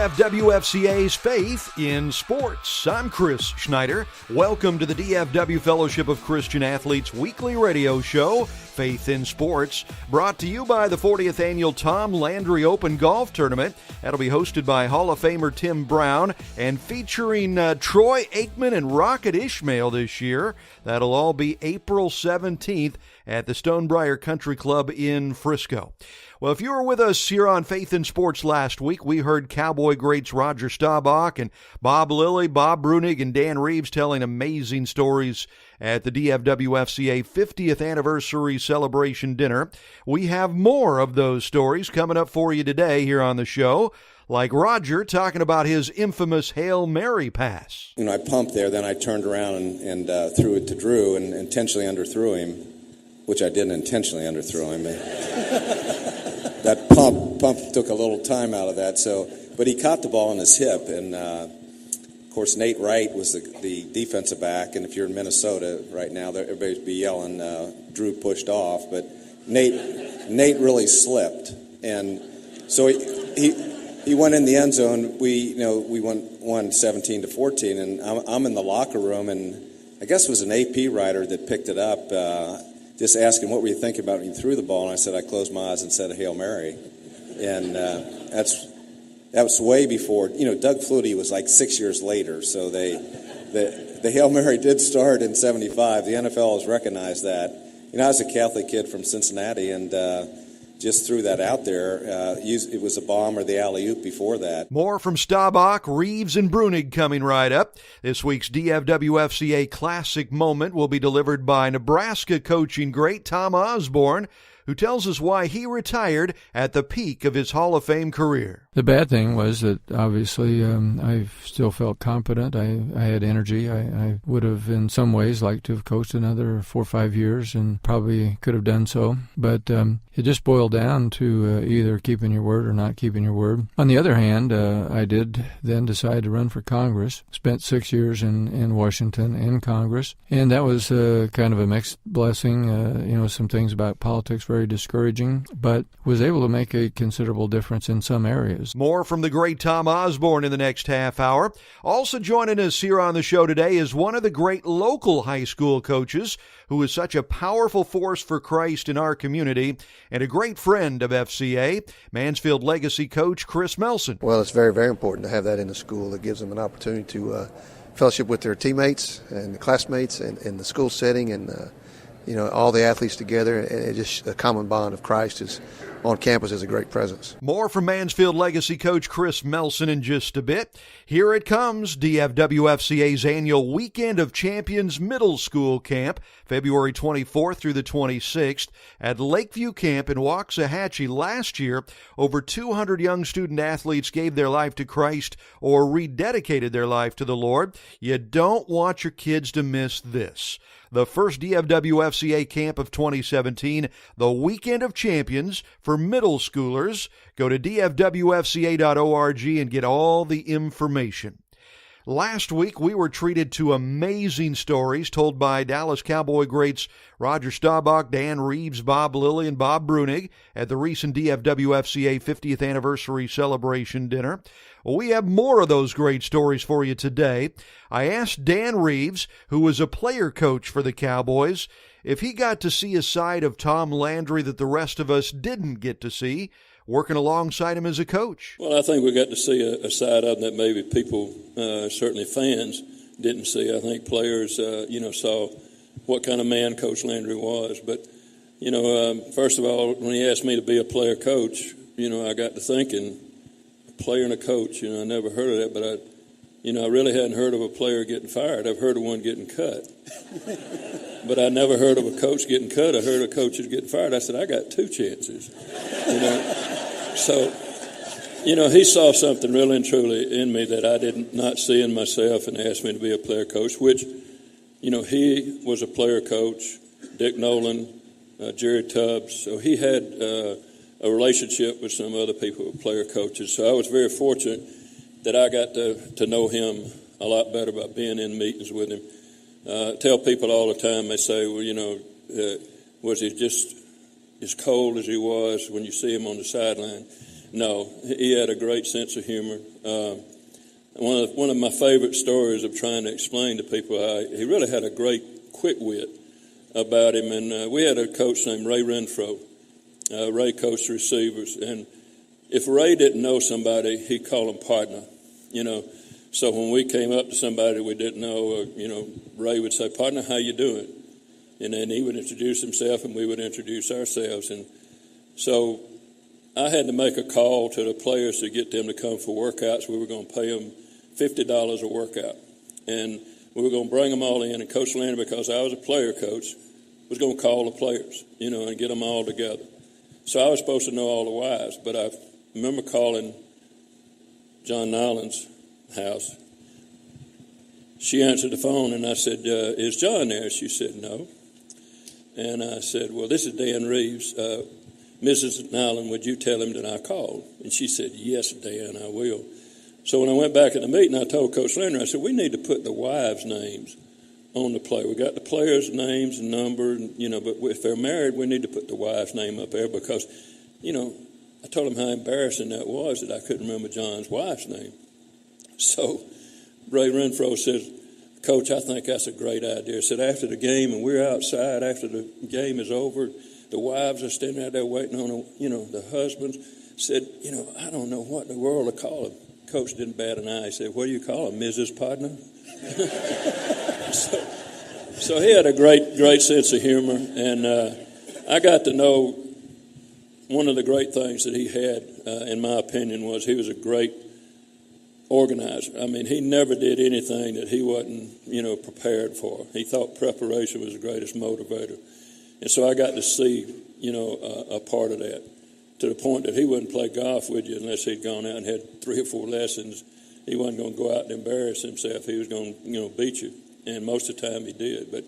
DFW FCA's Faith in Sports. I'm Chris Schneider. Welcome to the DFW Fellowship of Christian Athletes weekly radio show, Faith in Sports, brought to you by the 40th annual Tom Landry Open Golf Tournament. That'll be hosted by Hall of Famer Tim Brown and featuring Troy Aikman and Rocket Ishmael this year. That'll all be April 17th at the Stonebriar Country Club in Frisco. Well, if you were with us here on Faith in Sports last week, we heard Cowboy greats Roger Staubach and Bob Lilly, Bob Breunig, and Dan Reeves telling amazing stories at the DFW FCA 50th Anniversary Celebration Dinner. We have more of those stories coming up for you today here on the show, like Roger talking about his infamous Hail Mary pass. I pumped there, then I turned around and threw it to Drew and intentionally underthrew him, which I didn't intentionally underthrow him. That pump took a little time out of that. But he caught the ball on his hip, and of course Nate Wright was the defensive back. And if you're in Minnesota right now, everybody'd be yelling, "Drew pushed off," but Nate really slipped, and so he went in the end zone. We won 17-14, and I'm in the locker room, and I guess it was an AP writer that picked it up. Just asking, what were you thinking about when you threw the ball? And I said, I closed my eyes and said a Hail Mary. And that was way before, Doug Flutie was like 6 years later. So the Hail Mary did start in 75. The NFL has recognized that. I was a Catholic kid from Cincinnati and just threw that out there. It was a bomb or the alley-oop before that. More from Staubach, Reeves, and Breunig coming right up. This week's DFW FCA Classic Moment will be delivered by Nebraska coaching great Tom Osborne, who tells us why he retired at the peak of his Hall of Fame career. The bad thing was that obviously I still felt competent. I had energy. I would have in some ways liked to have coached another 4 or 5 years and probably could have done so. But it just boiled down to either keeping your word or not keeping your word. On the other hand, I did then decide to run for Congress. Spent 6 years in Washington in Congress. And that was kind of a mixed blessing. Some things about politics very discouraging, but was able to make a considerable difference in some areas. More from the great Tom Osborne in the next half hour. Also joining us here on the show today is one of the great local high school coaches who is such a powerful force for Christ in our community and a great friend of FCA, Mansfield Legacy coach Chris Melson. Well, it's very, very important to have that in the school. It gives them an opportunity to fellowship with their teammates and classmates and in the school setting and all the athletes together, and just a common bond of Christ is on campus is a great presence. More from Mansfield Legacy coach Chris Melson in just a bit. Here it comes, DFW FCA's annual Weekend of Champions Middle School Camp, February 24th through the 26th at Lakeview Camp in Waxahachie. Last year, over 200 young student athletes gave their life to Christ or rededicated their life to the Lord. You don't want your kids to miss this. The first DFW FCA camp of 2017, the Weekend of Champions for middle schoolers. Go to dfwfca.org and get all the information. Last week, we were treated to amazing stories told by Dallas Cowboy greats Roger Staubach, Dan Reeves, Bob Lilly, and Bob Breunig at the recent DFW FCA 50th Anniversary Celebration Dinner. Well, we have more of those great stories for you today. I asked Dan Reeves, who was a player coach for the Cowboys, if he got to see a side of Tom Landry that the rest of us didn't get to see, working alongside him as a coach. Well, I think we got to see a side of him that maybe people, certainly fans, didn't see. I think players, saw what kind of man Coach Landry was. But, first of all, when he asked me to be a player coach, I got to thinking, a player and a coach, I never heard of that, but I really hadn't heard of a player getting fired. I've heard of one getting cut. But I never heard of a coach getting cut. I heard of coaches getting fired. I said, I got 2 chances. So, he saw something really and truly in me that I did not see in myself and asked me to be a player coach, which, he was a player coach, Dick Nolan, Jerry Tubbs. So he had a relationship with some other people, player coaches. So I was very fortunate that I got to know him a lot better by being in meetings with him. Tell people all the time, they say, well, was he just as cold as he was when you see him on the sideline? No, he had a great sense of humor. One of my favorite stories of trying to explain to people how he really had a great quick wit about him. And we had a coach named Ray Renfro. Ray coached receivers, and if Ray didn't know somebody, he'd call them partner. So when we came up to somebody we didn't know, Ray would say, "Partner, how you doing?" And then he would introduce himself, and we would introduce ourselves. And so I had to make a call to the players to get them to come for workouts. We were going to pay them $50 a workout, and we were going to bring them all in. And Coach Landry, because I was a player coach, was going to call the players, and get them all together. So I was supposed to know all the wives, but I remember calling John Nyland's house. She answered the phone, and I said, "Is John there?" She said, "No." And I said, "Well, this is Dan Reeves. Mrs. Nyland, would you tell him that I called?" And she said, "Yes, Dan, I will." So when I went back in the meeting, I told Coach Landry, I said, "We need to put the wives' names on the player. We got the players' names and number, but if they're married, we need to put the wife's name up there because, I told him how embarrassing that was that I couldn't remember John's wife's name." So Ray Renfro says, "Coach, I think that's a great idea." He said, "After the game, and we're outside after the game is over, the wives are standing out there waiting on, the husbands." Said, "I don't know what in the world to call him." Coach didn't bat an eye. He said, "What do you call him, Mrs. Partner?" So he had a great sense of humor, and I got to know one of the great things that he had, in my opinion, was he was a great organizer. I mean, he never did anything that he wasn't, prepared for. He thought preparation was the greatest motivator. And so I got to see, a part of that, to the point that he wouldn't play golf with you unless he'd gone out and had 3 or 4 lessons. He wasn't going to go out and embarrass himself. He was going to, beat you. And most of the time he did. But,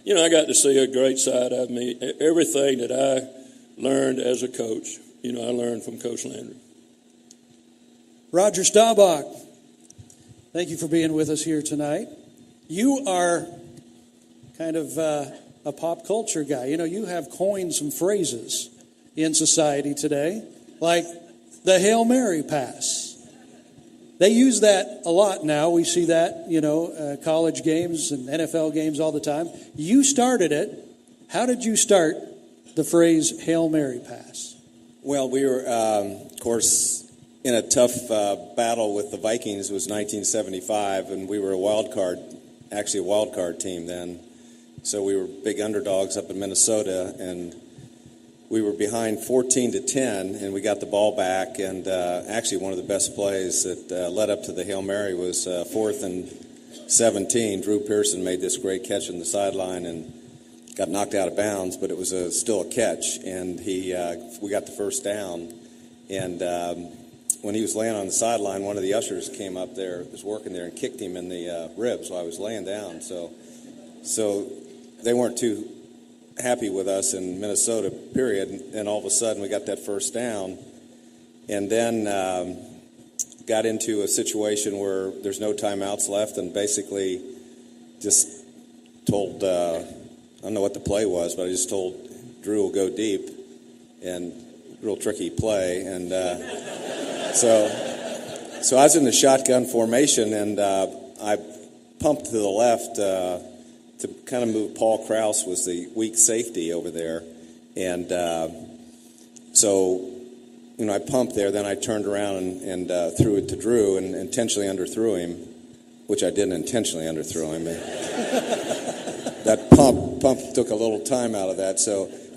I got to see a great side of me. Everything that I learned as a coach, I learned from Coach Landry. Roger Staubach, thank you for being with us here tonight. You are kind of a pop culture guy. You have coined some phrases in society today, like the Hail Mary pass. They use that a lot now. We see that, college games and NFL games all the time. You started it. How did you start the phrase Hail Mary pass? Well, we were, of course, in a tough battle with the Vikings. It was 1975, and we were a wild card team then. So we were big underdogs up in Minnesota, and we were behind 14-10, and we got the ball back. And actually, one of the best plays that led up to the Hail Mary was 4th and 17. Drew Pearson made this great catch on the sideline and got knocked out of bounds, but it was still a catch. And we got the first down. And when he was laying on the sideline, one of the ushers came up there, was working there, and kicked him in the ribs while I was laying down. So they weren't too happy with us in Minnesota, period. And all of a sudden, we got that first down, and then got into a situation where there's no timeouts left, and basically just told, I don't know what the play was, but I just told Drew will go deep, and real tricky play. And so I was in the shotgun formation, and I pumped to the left to kind of move. Paul Krause was the weak safety over there. And so, I pumped there. Then I turned around and threw it to Drew and intentionally underthrew him, which I didn't intentionally underthrow him. That pump took a little time out of that.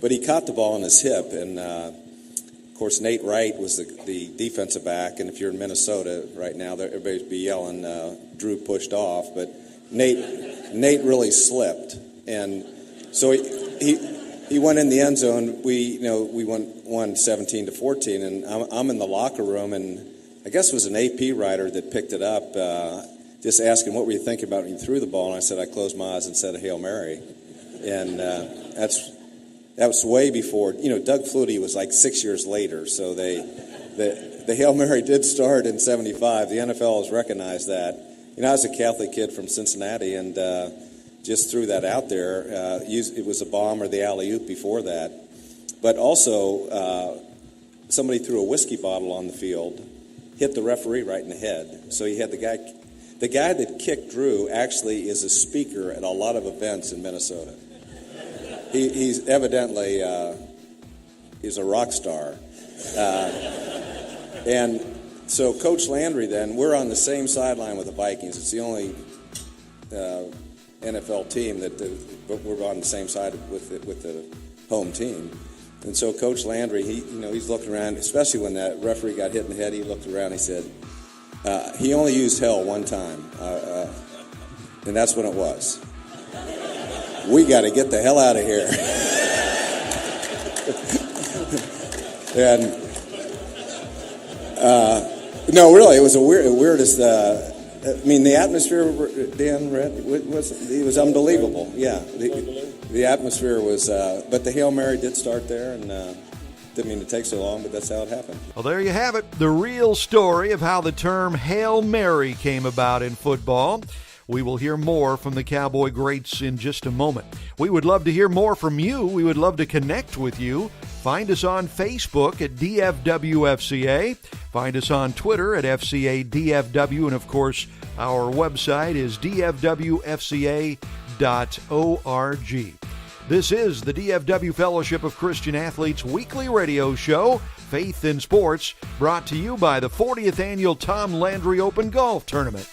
But he caught the ball on his hip. And, of course, Nate Wright was the defensive back. And if you're in Minnesota right now, everybody would be yelling, Drew pushed off. But Nate really slipped, and so he went in the end zone. We won 17-14, and I'm in the locker room, and I guess it was an AP writer that picked it up, just asking, "What were you thinking about when you threw the ball?" And I said, "I closed my eyes and said a Hail Mary," and that was way before. Doug Flutie was like 6 years later, so the Hail Mary did start in '75. The NFL has recognized that. I was a Catholic kid from Cincinnati, and just threw that out there. It was a bomb or the alley-oop before that. But also, somebody threw a whiskey bottle on the field, hit the referee right in the head. So he had the guy that kicked Drew actually is a speaker at a lot of events in Minnesota. He's evidently he's a rock star. And so Coach Landry then, we're on the same sideline with the Vikings. It's the only NFL team but we're on the same side with the home team. And so Coach Landry, he's looking around, especially when that referee got hit in the head, he looked around, he said, he only used hell one time, and that's when it was. We got to get the hell out of here. And no, really, it was the weirdest. The atmosphere, Dan read, it was unbelievable. Yeah, the atmosphere was. But the Hail Mary did start there, and didn't mean to take so long, but that's how it happened. Well, there you have it, the real story of how the term Hail Mary came about in football. We will hear more from the Cowboy greats in just a moment. We would love to hear more from you. We would love to connect with you. Find us on Facebook at DFW FCA. Find us on Twitter at FCA DFW. And, of course, our website is dfwfca.org. This is the DFW Fellowship of Christian Athletes weekly radio show, Faith in Sports, brought to you by the 40th Annual Tom Landry Open Golf Tournament.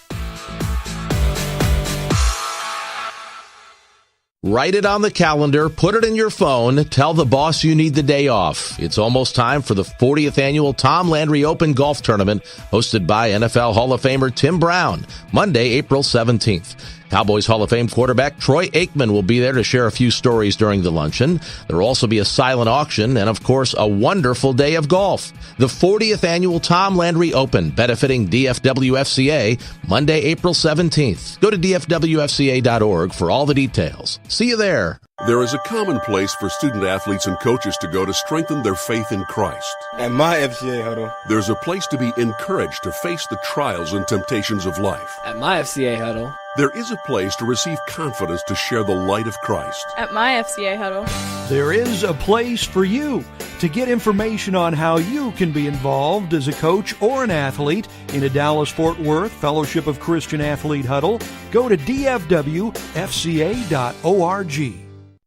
Write it on the calendar, put it in your phone, tell the boss you need the day off. It's almost time for the 40th Annual Tom Landry Open Golf Tournament, hosted by NFL Hall of Famer Tim Brown, Monday, April 17th. Cowboys Hall of Fame quarterback Troy Aikman will be there to share a few stories during the luncheon. There will also be a silent auction and, of course, a wonderful day of golf. The 40th Annual Tom Landry Open, benefiting DFW FCA, Monday, April 17th. Go to dfwfca.org for all the details. See you there. There is a common place for student athletes and coaches to go to strengthen their faith in Christ. At my FCA huddle. There's a place to be encouraged to face the trials and temptations of life. At my FCA huddle. There is a place to receive confidence to share the light of Christ. At my FCA huddle. There is a place for you to get information on how you can be involved as a coach or an athlete in a Dallas-Fort Worth Fellowship of Christian Athlete huddle. Go to dfwfca.org.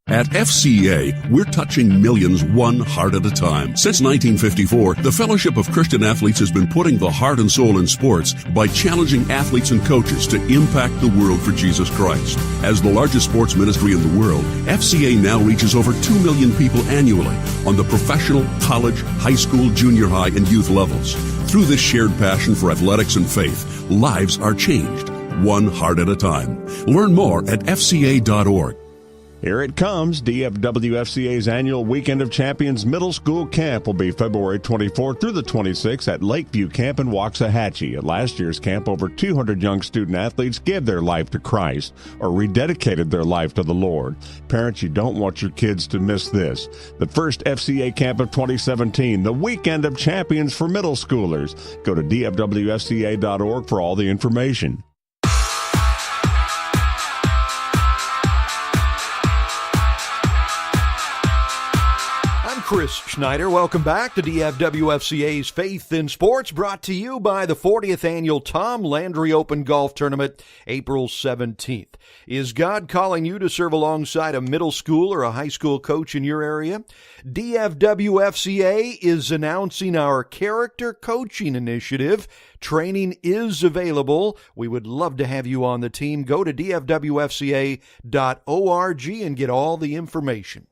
At FCA, we're touching millions one heart at a time. Since 1954, the Fellowship of Christian Athletes has been putting the heart and soul in sports by challenging athletes and coaches to impact the world for Jesus Christ. As the largest sports ministry in the world, FCA now reaches over 2 million people annually on the professional, college, high school, junior high, and youth levels. Through this shared passion for athletics and faith, lives are changed, one heart at a time. Learn more at fca.org. Here it comes. DFW FCA's annual Weekend of Champions Middle School Camp will be February 24th through the 26th at Lakeview Camp in Waxahachie. At last year's camp, over 200 young student athletes gave their life to Christ or rededicated their life to the Lord. Parents, you don't want your kids to miss this. The first FCA camp of 2017, the Weekend of Champions for middle schoolers. Go to dfwfca.org for all the information. Chris Schneider. Welcome back to DFW FCA's Faith in Sports, brought to you by the 40th Annual Tom Landry Open Golf Tournament, April 17th. Is God calling you to serve alongside a middle school or a high school coach in your area? DFW FCA is announcing our Character Coaching Initiative. Training is available. We would love to have you on the team. Go to dfwfca.org and get all the information.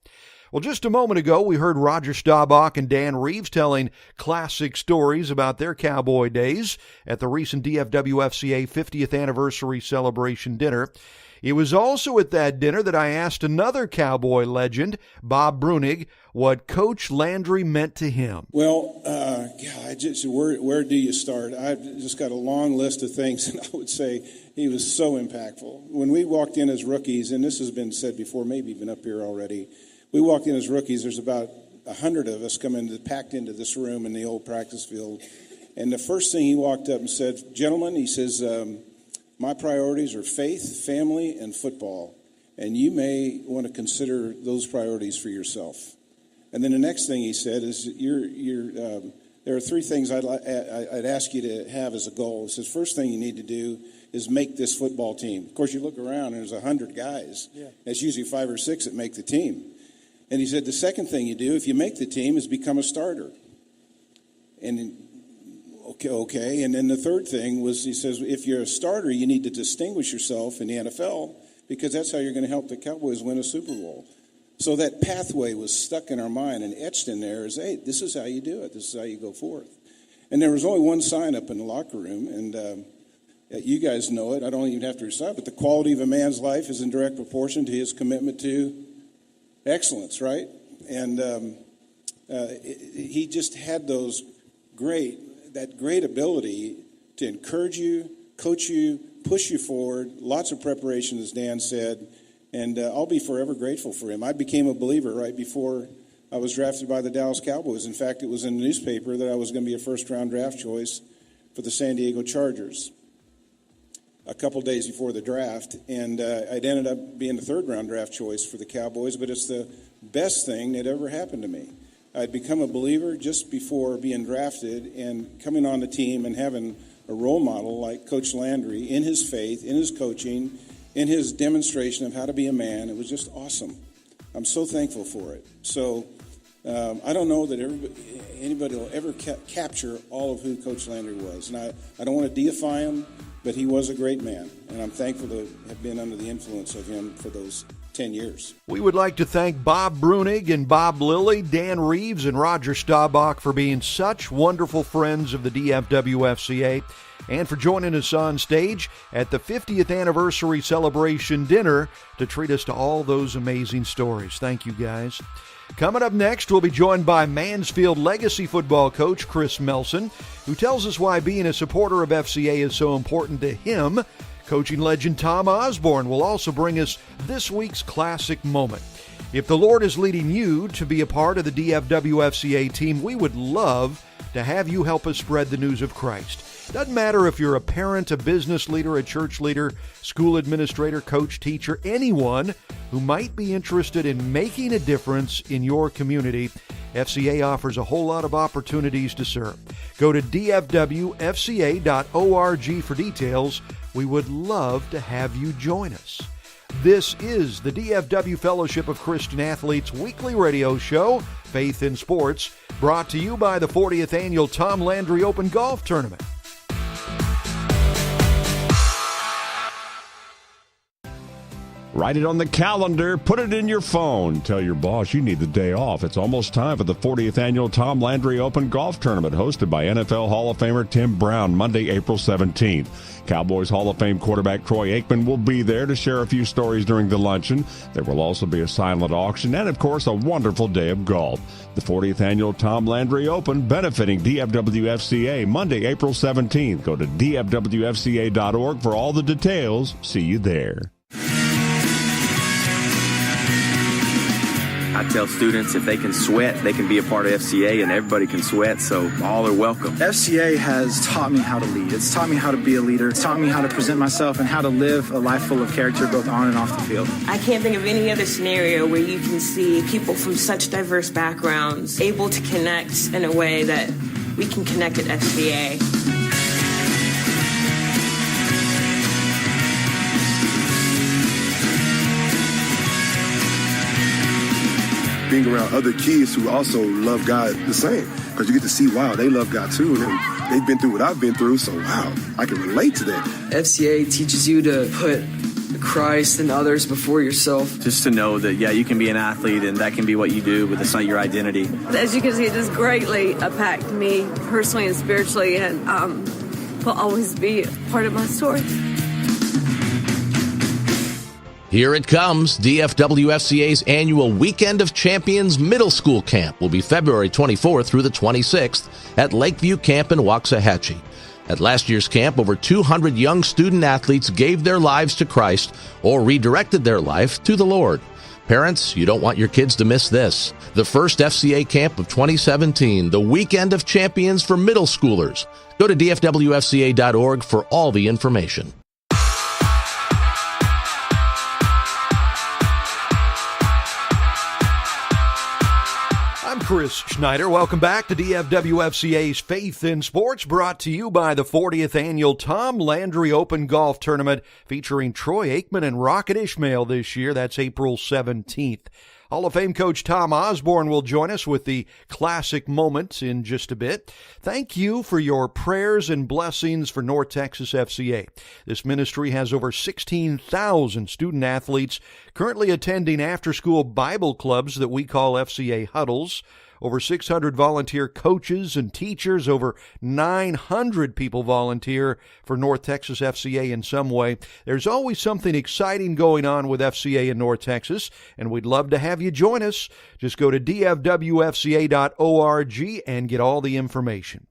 Well, just a moment ago, we heard Roger Staubach and Dan Reeves telling classic stories about their Cowboy days at the recent DFW FCA 50th anniversary celebration dinner. It was also at that dinner that I asked another Cowboy legend, Bob Breunig, what Coach Landry meant to him. Well, where do you start? I've just got a long list of things, and I would say he was so impactful. When we walked in as rookies, and this has been said before, maybe even up here already, we walked in as rookies. There's about 100 of us packed into this room in the old practice field. And the first thing he walked up and said, gentlemen, he says, my priorities are faith, family, and football. And you may want to consider those priorities for yourself. And then the next thing he said is, there are three things I'd ask you to have as a goal. He says, first thing you need to do is make this football team. Of course, you look around and there's 100 guys. Yeah. It's usually 5 or 6 that make the team. And he said the second thing you do if you make the team is become a starter. And okay. And then the third thing was, he says, if you're a starter, you need to distinguish yourself in the NFL, because that's how you're going to help the Cowboys win a Super Bowl. So that pathway was stuck in our mind and etched in there as, hey, this is how you do it. This is how you go forth. And there was only one sign up in the locker room, and you guys know it. I don't even have to recite, but the quality of a man's life is in direct proportion to his commitment to excellence, right? And he just had that great ability to encourage you, coach you, push you forward, lots of preparation, as Dan said, and I'll be forever grateful for him. I became a believer right before I was drafted by the Dallas Cowboys. In fact, it was in the newspaper that I was going to be a first-round draft choice for the San Diego Chargers a couple days before the draft, and I'd ended up being the third-round draft choice for the Cowboys, but it's the best thing that ever happened to me. I'd become a believer just before being drafted, and coming on the team and having a role model like Coach Landry in his faith, in his coaching, in his demonstration of how to be a man. It was just awesome. I'm so thankful for it. So I don't know that anybody will ever capture all of who Coach Landry was. And I don't want to deify him, but he was a great man. And I'm thankful to have been under the influence of him for those 10 years. We would like to thank Bob Breunig and Bob Lilly, Dan Reeves and Roger Staubach for being such wonderful friends of the DFW FCA and for joining us on stage at the 50th anniversary celebration dinner to treat us to all those amazing stories. Thank you, guys. Coming up next, we'll be joined by Mansfield Legacy football coach Chris Melson, who tells us why being a supporter of FCA is so important to him. Coaching legend Tom Osborne will also bring us this week's classic moment. If the Lord is leading you to be a part of the DFW FCA team, we would love to have you help us spread the news of Christ. Doesn't matter if you're a parent, a business leader, a church leader, school administrator, coach, teacher, anyone who might be interested in making a difference in your community. FCA offers a whole lot of opportunities to serve. Go to dfwfca.org for details. We would love to have you join us. This is the DFW Fellowship of Christian Athletes weekly radio show, Faith in Sports, brought to you by the 40th Annual Tom Landry Open Golf Tournament. Write it on the calendar. Put it in your phone. Tell your boss you need the day off. It's almost time for the 40th Annual Tom Landry Open Golf Tournament, hosted by NFL Hall of Famer Tim Brown, Monday, April 17th. Cowboys Hall of Fame quarterback Troy Aikman will be there to share a few stories during the luncheon. There will also be a silent auction and, of course, a wonderful day of golf. The 40th Annual Tom Landry Open, benefiting DFW FCA, Monday, April 17th. Go to dfwfca.org for all the details. See you there. I tell students if they can sweat, they can be a part of FCA, and everybody can sweat, so all are welcome. FCA has taught me how to lead. It's taught me how to be a leader. It's taught me how to present myself and how to live a life full of character, both on and off the field. I can't think of any other scenario where you can see people from such diverse backgrounds able to connect in a way that we can connect at FCA. Being around other kids who also love God the same, because you get to see, wow, they love God too, and they've been through what I've been through, so wow, I can relate to that. FCA teaches you to put Christ and others before yourself. Just to know that, yeah, you can be an athlete and that can be what you do, but it's not your identity. As you can see, it has greatly impacted me personally and spiritually, and will always be part of my story. Here it comes. DFW FCA's annual Weekend of Champions Middle School Camp will be February 24th through the 26th at Lakeview Camp in Waxahachie. At last year's camp, over 200 young student athletes gave their lives to Christ or redirected their life to the Lord. Parents, you don't want your kids to miss this. The first FCA camp of 2017, the Weekend of Champions for middle schoolers. Go to dfwfca.org for all the information. I'm Chris Schneider. Welcome back to DFW FCA's Faith in Sports, brought to you by the 40th Annual Tom Landry Open Golf Tournament, featuring Troy Aikman and Rocket Ishmael this year. That's April 17th. Hall of Fame coach Tom Osborne will join us with the classic moment in just a bit. Thank you for your prayers and blessings for North Texas FCA. This ministry has over 16,000 student athletes currently attending after-school Bible clubs that we call FCA huddles. Over 600 volunteer coaches and teachers. Over 900 people volunteer for North Texas FCA in some way. There's always something exciting going on with FCA in North Texas, and we'd love to have you join us. Just go to dfwfca.org and get all the information.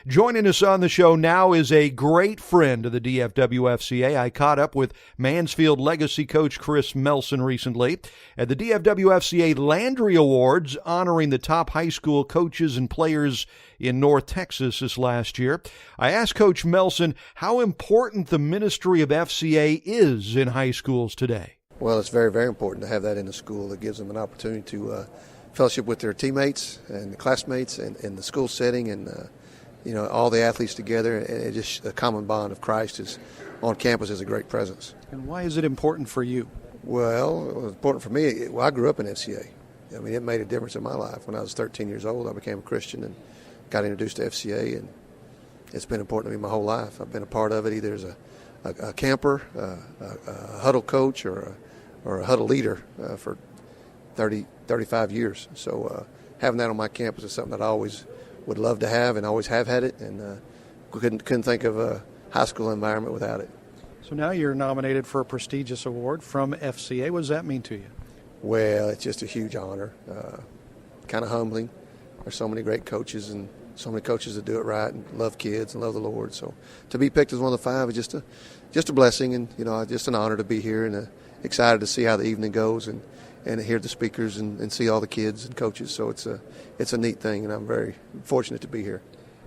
Joining us on the show now is a great friend of the DFW FCA. I caught up with Mansfield legacy coach Chris Melson recently at the DFW FCA Landry Awards, honoring the top high school coaches and players in North Texas this last year. I asked Coach Melson how important the ministry of FCA is in high schools today. Well, it's very, very important to have that in the school. It gives them an opportunity to fellowship with their teammates and the classmates and in the school setting, and all the athletes together, and just a common bond of Christ is on campus is a great presence. And why is it important for you? Well, it was important for me. I grew up in FCA. I mean, it made a difference in my life. When I was 13 years old, I became a Christian and got introduced to FCA, and it's been important to me my whole life. I've been a part of it either as a camper, a huddle coach, or a huddle leader for 35 years. So having that on my campus is something that I always would love to have and always have had it, and couldn't think of a high school environment without it. So now you're nominated for a prestigious award from FCA. What does that mean to you? Well, it's just a huge honor, kind of humbling. There's so many great coaches and so many coaches that do it right and love kids and love the Lord. So to be picked as one of the five is just a blessing, and just an honor to be here, and excited to see how the evening goes and hear the speakers and see all the kids and coaches. So it's a neat thing, and I'm very fortunate to be here.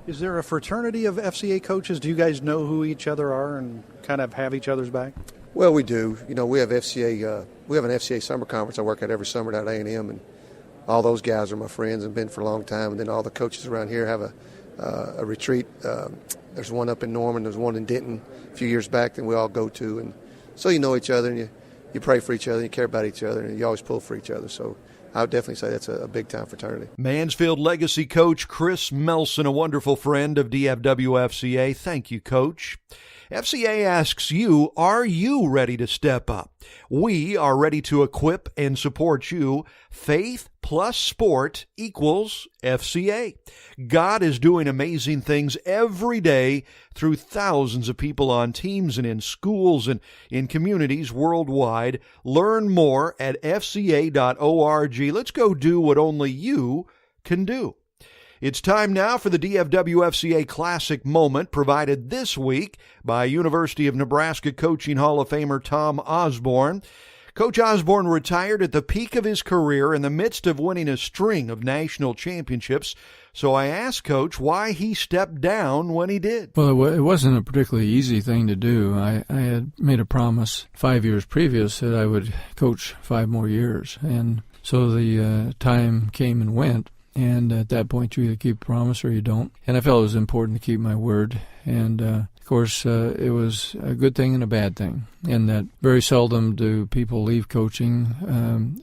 Is there a fraternity of FCA coaches? Do you guys know who each other are and kind of have each other's back? Well, we do. We have FCA. We have an FCA summer conference I work at every summer down at A&M, and all those guys are my friends and been for a long time. And then all the coaches around here have a retreat. There's one up in Norman. There's one in Denton a few years back that we all go to, and so you know each other, and you pray for each other, you care about each other, and you always pull for each other. So I would definitely say that's a big-time fraternity. Mansfield legacy coach Chris Melson, a wonderful friend of DFW FCA. Thank you, Coach. FCA asks you, are you ready to step up? We are ready to equip and support you. Faith plus sport equals FCA. God is doing amazing things every day through thousands of people on teams and in schools and in communities worldwide. Learn more at fca.org. Let's go do what only you can do. It's time now for the DFW FCA Classic Moment, provided this week by University of Nebraska Coaching Hall of Famer Tom Osborne. Coach Osborne retired at the peak of his career in the midst of winning a string of national championships. So I asked Coach why he stepped down when he did. Well, it wasn't a particularly easy thing to do. I had made a promise 5 years previous that I would coach 5 more years. And so the time came and went. And at that point, you either keep a promise or you don't. And I felt it was important to keep my word. And, of course, it was a good thing and a bad thing, in that very seldom do people leave coaching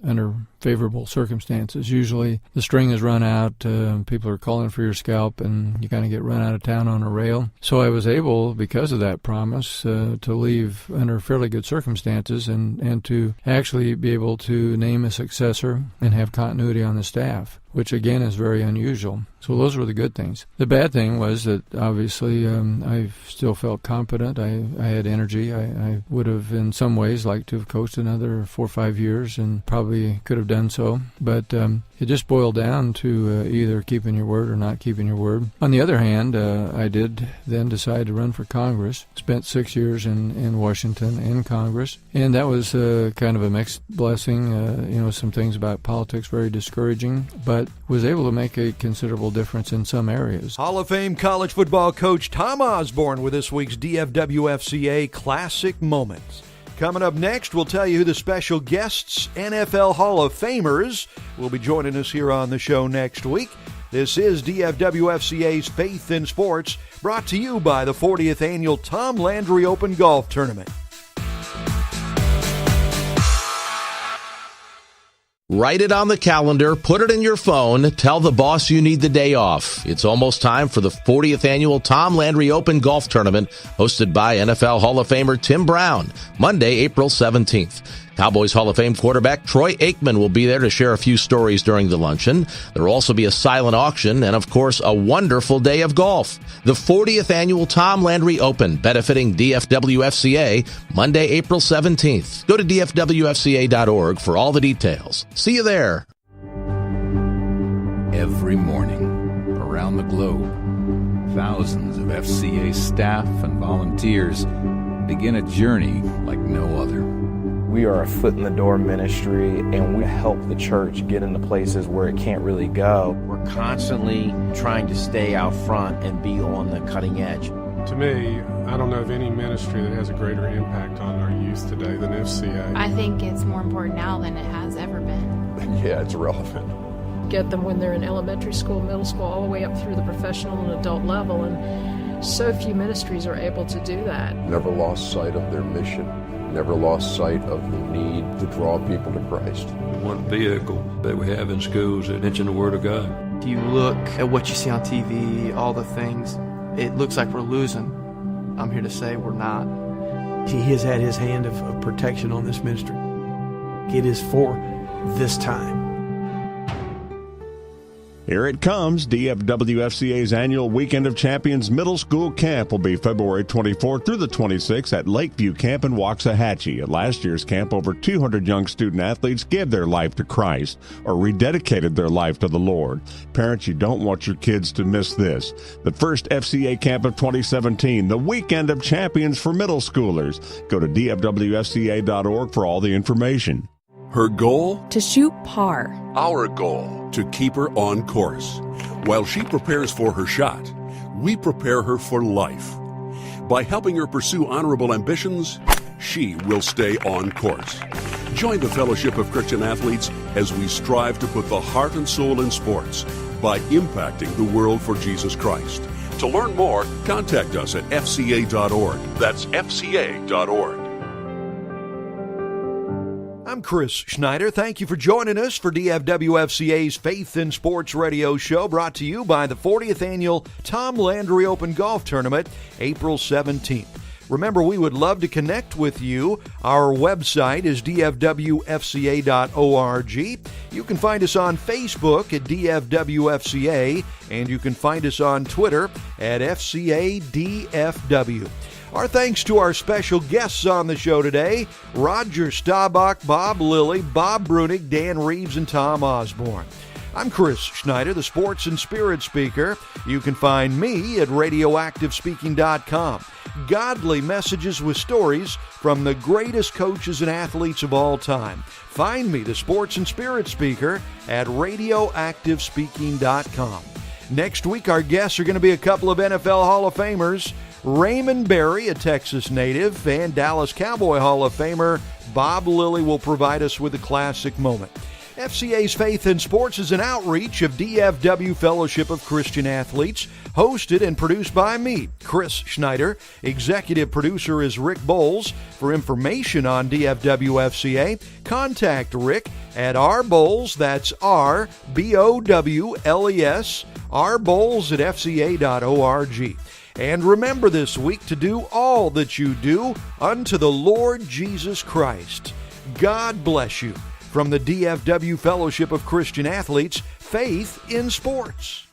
under favorable circumstances. Usually the string is run out, people are calling for your scalp, and you kind of get run out of town on a rail. So I was able, because of that promise, to leave under fairly good circumstances and to actually be able to name a successor and have continuity on the staff, which again is very unusual. So those were the good things. The bad thing was that obviously I still felt competent. I had energy. I would have in some ways liked to have coached another 4 or 5 years and probably could have done so. But it just boiled down to either keeping your word or not keeping your word. On the other hand, I did then decide to run for Congress. Spent 6 years in Washington in Congress. And that was kind of a mixed blessing. Some things about politics very discouraging, but was able to make a considerable difference in some areas. Hall of Fame college football coach Tom Osborne with this week's DFW FCA Classic Moments. Coming up next, we'll tell you who the special guests, NFL Hall of Famers, will be joining us here on the show next week. This is DFW FCA's Faith in Sports, brought to you by the 40th Annual Tom Landry Open Golf Tournament. Write it on the calendar, put it in your phone, tell the boss you need the day off. It's almost time for the 40th Annual Tom Landry Open Golf Tournament, hosted by NFL Hall of Famer Tim Brown, Monday, April 17th. Cowboys Hall of Fame quarterback Troy Aikman will be there to share a few stories during the luncheon. There will also be a silent auction and, of course, a wonderful day of golf. The 40th Annual Tom Landry Open, benefiting DFW FCA, Monday, April 17th. Go to dfwfca.org for all the details. See you there. Every morning, around the globe, thousands of FCA staff and volunteers begin a journey like no other. We are a foot-in-the-door ministry, and we help the church get into places where it can't really go. We're constantly trying to stay out front and be on the cutting edge. To me, I don't know of any ministry that has a greater impact on our youth today than FCA. I think it's more important now than it has ever been. Yeah, it's relevant. Get them when they're in elementary school, middle school, all the way up through the professional and adult level, and so few ministries are able to do that. Never lost sight of their mission. Never lost sight of the need to draw people to Christ. One vehicle that we have in schools that mention the Word of God. If you look at what you see on TV, all the things, it looks like we're losing. I'm here to say we're not. He has had his hand of protection on this ministry. It is for this time. Here it comes. DFW FCA's annual Weekend of Champions Middle School Camp will be February 24th through the 26th at Lakeview Camp in Waxahachie. At last year's camp, over 200 young student-athletes gave their life to Christ or rededicated their life to the Lord. Parents, you don't want your kids to miss this. The first FCA camp of 2017, the Weekend of Champions for middle schoolers. Go to dfwfca.org for all the information. Her goal? To shoot par. Our goal? To keep her on course. While she prepares for her shot, we prepare her for life. By helping her pursue honorable ambitions, she will stay on course. Join the Fellowship of Christian Athletes as we strive to put the heart and soul in sports by impacting the world for Jesus Christ. To learn more, contact us at fca.org. That's fca.org. I'm Chris Schneider. Thank you for joining us for DFW FCA's Faith in Sports radio show, brought to you by the 40th Annual Tom Landry Open Golf Tournament, April 17th. Remember, we would love to connect with you. Our website is dfwfca.org. You can find us on Facebook at DFW-FCA, and you can find us on Twitter at FCADFW. Our thanks to our special guests on the show today, Roger Staubach, Bob Lilly, Bob Breunig, Dan Reeves, and Tom Osborne. I'm Chris Schneider, the Sports and Spirit Speaker. You can find me at radioactivespeaking.com. Godly messages with stories from the greatest coaches and athletes of all time. Find me, the Sports and Spirit Speaker, at radioactivespeaking.com. Next week, our guests are going to be a couple of NFL Hall of Famers. Raymond Berry, a Texas native, and Dallas Cowboy Hall of Famer Bob Lilly will provide us with a classic moment. FCA's Faith in Sports is an outreach of DFW Fellowship of Christian Athletes, hosted and produced by me, Chris Schneider. Executive producer is Rick Bowles. For information on DFW FCA, contact Rick at rbowles, that's R-B-O-W-L-E-S, rbowles at fca.org. And remember this week to do all that you do unto the Lord Jesus Christ. God bless you. From the DFW Fellowship of Christian Athletes, Faith in Sports.